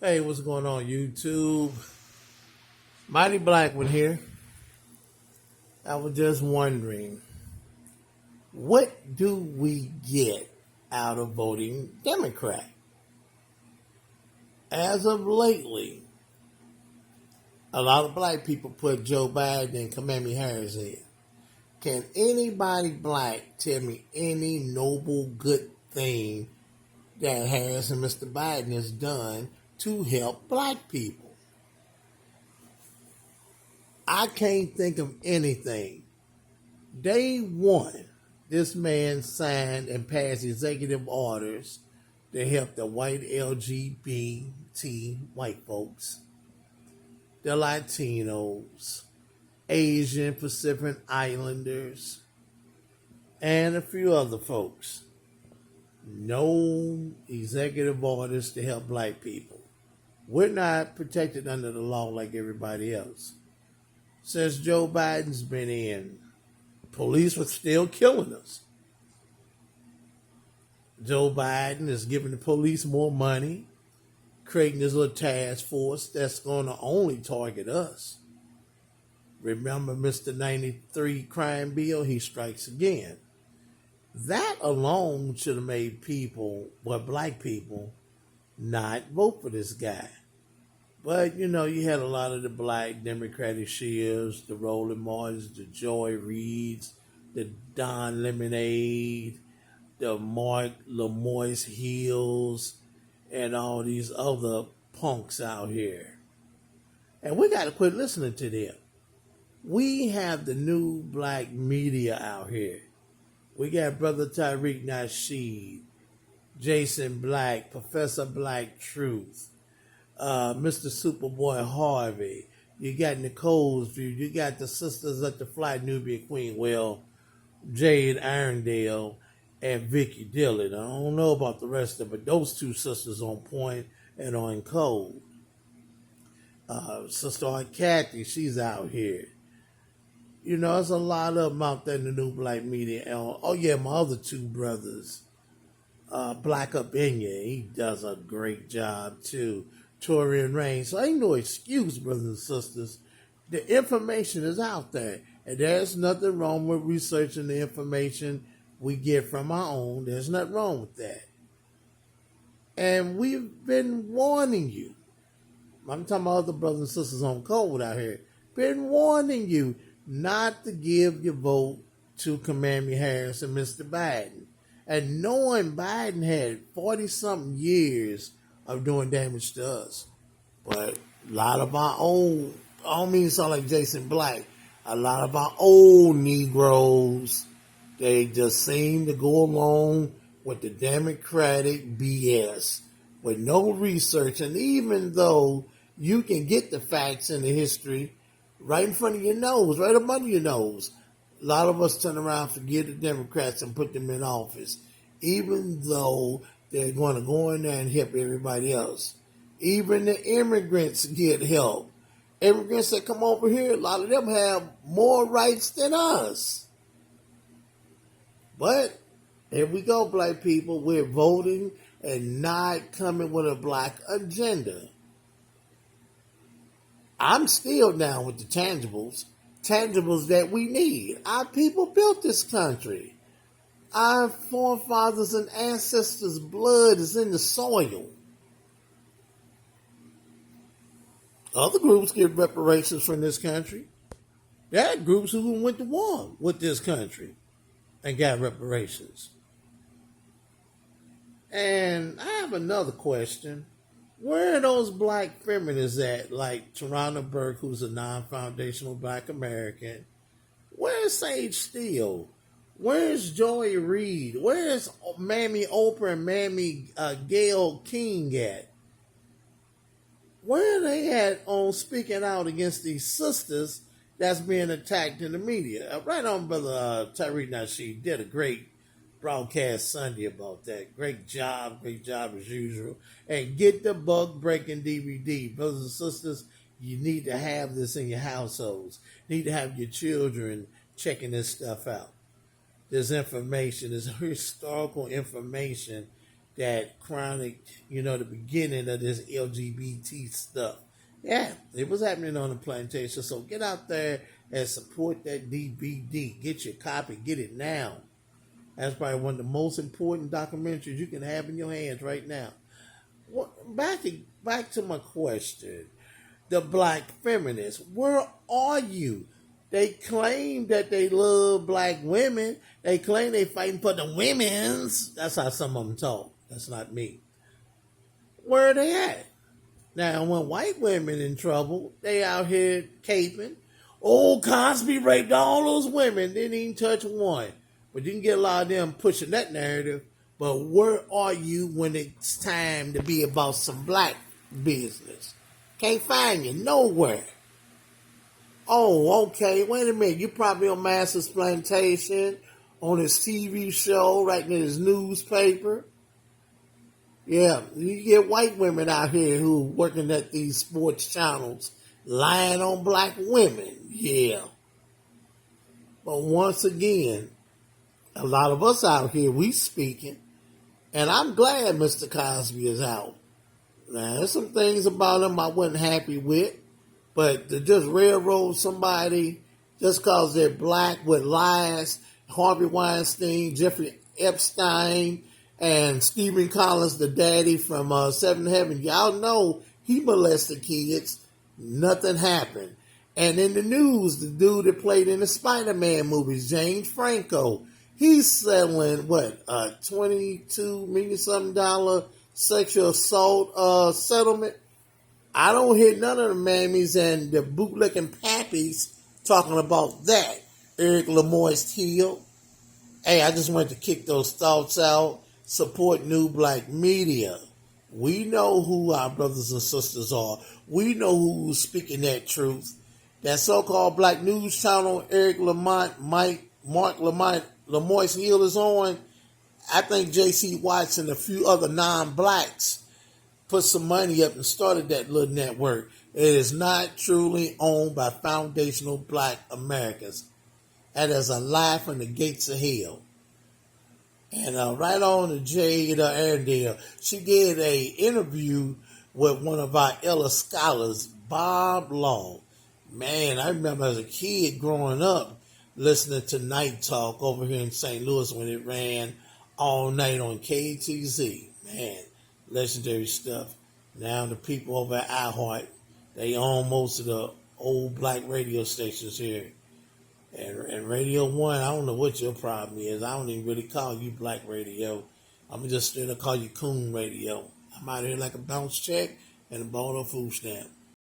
Hey, what's going on, YouTube? Mighty Blackwood here. I was just wondering, what do we get out of voting Democrat? As of lately, a lot of black people put Joe Biden and Kamala Harris in. Can anybody black tell me any noble good thing that Harris and Mr. Biden has done to help black people? I can't think of anything. Day one, this man signed and passed executive orders to help the white LGBT white folks, the Latinos, Asian Pacific Islanders, and a few other folks. No executive orders to help black people. We're not protected under the law like everybody else. Since Joe Biden's been in, police were still killing us. Joe Biden is giving the police more money, creating this little task force that's going to only target us. Remember Mr. 93 crime bill? He strikes again. That alone should have made people, black people, not vote for this guy. But, you had a lot of the black Democratic shills, the Roland Martins, the Joy Reids, the Don Lemonade, the Mark Lamoise Hills, and all these other punks out here. And we got to quit listening to them. We have the new black media out here. We got Brother Tariq Nasheed, Jason Black, Professor Black Truth, Mr. Superboy Harvey. You got Nicole's View. You got the Sisters at the Fly Nubia Queen. Well, Jade Irondale and Vicky Dillon. I don't know about the rest of it, but those two sisters on point and on code. Sister Aunt Kathy, she's out here. There's a lot of them out there in the new black media. Oh yeah, my other two brothers, Black Up in You, he does a great job too. Torian Rain. So ain't no excuse, brothers and sisters. The information is out there, and there's nothing wrong with researching the information we get from our own. There's nothing wrong with that. And we've been warning you. I'm talking about other brothers and sisters on code out here. Been warning you not to give your vote to Kamala Harris and Mr. Biden. And knowing Biden had 40-something years of doing damage to us. But a lot of our old, I don't mean to sound like Jason Black, a lot of our old Negroes, they just seem to go along with the Democratic BS with no research. And even though you can get the facts and the history right in front of your nose, right up under your nose, a lot of us turn around and forget the Democrats and put them in office, even though they're going to go in there and help everybody else. Even the immigrants get help. Immigrants that come over here, a lot of them have more rights than us. But here we go, black people. We're voting and not coming with a black agenda. I'm still down with the tangibles that we need. Our people built this country. Our forefathers and ancestors' blood is in the soil. Other groups get reparations from this country. There are groups who went to war with this country and got reparations. And I have another question. Where are those black feminists at, like Tarana Burke, who's a non-foundational black American? Where's Sage Steele? Where's Joy Reid? Where's Mammy Oprah and Mammy Gayle King at? Where are they at on speaking out against these sisters that's being attacked in the media? Right on, Brother Tariq Nasheed did a great broadcast Sunday about that. Great job as usual. And get the Bug Breaking DVD. Brothers and sisters, you need to have this in your households. You need to have your children checking this stuff out. This information, this historical information that chronic, the beginning of this LGBT stuff. Yeah, it was happening on the plantation. So get out there and support that DVD. Get your copy. Get it now. That's probably one of the most important documentaries you can have in your hands right now. Back to my question. The black feminists, where are you? They claim that they love black women. They claim they fighting for the women's. That's how some of them talk. That's not me. Where are they at? Now, when white women in trouble, they out here caping. Oh, Cosby raped all those women, didn't even touch one. But you can get a lot of them pushing that narrative. But where are you when it's time to be about some black business? Can't find you nowhere. Oh, okay. Wait a minute. You probably on Master's Plantation, on his TV show, writing in his newspaper. Yeah, you get white women out here who working at these sports channels, lying on black women. Yeah. But once again, a lot of us out here, we speaking, and I'm glad Mr. Cosby is out. Now, there's some things about him I wasn't happy with, but to just railroad somebody just because they're black with lies, Harvey Weinstein, Jeffrey Epstein, and Stephen Collins, the daddy from Seventh Heaven, y'all know he molested kids. Nothing happened. And in the news, the dude that played in the Spider-Man movies, James Franco, he's settling, $22 million something sexual assault settlement. I don't hear none of the mammies and the bootlicking pappies talking about that. Eric Lemoyne Hill. Hey, I just wanted to kick those thoughts out. Support New Black Media. We know who our brothers and sisters are. We know who's speaking that truth. That so-called black news channel Eric Lamont, Mark Lamont, Lemoyne Hill is on. I think J.C. Watts and a few other non-blacks put some money up and started that little network. It is not truly owned by foundational black Americans. That is a lie from the gates of hell. And right on to Jade Airedale, she did a interview with one of our elder scholars, Bob Law. Man, I remember as a kid growing up listening to Night Talk over here in St. Louis when it ran all night on KTZ. Man, legendary stuff. Now the people over at iHeart, they own most of the old black radio stations here. And Radio 1, I don't know what your problem is. I don't even really call you Black Radio. I'm just going to call you Coon Radio. I'm out here like a bounce check and a ball of food stamp.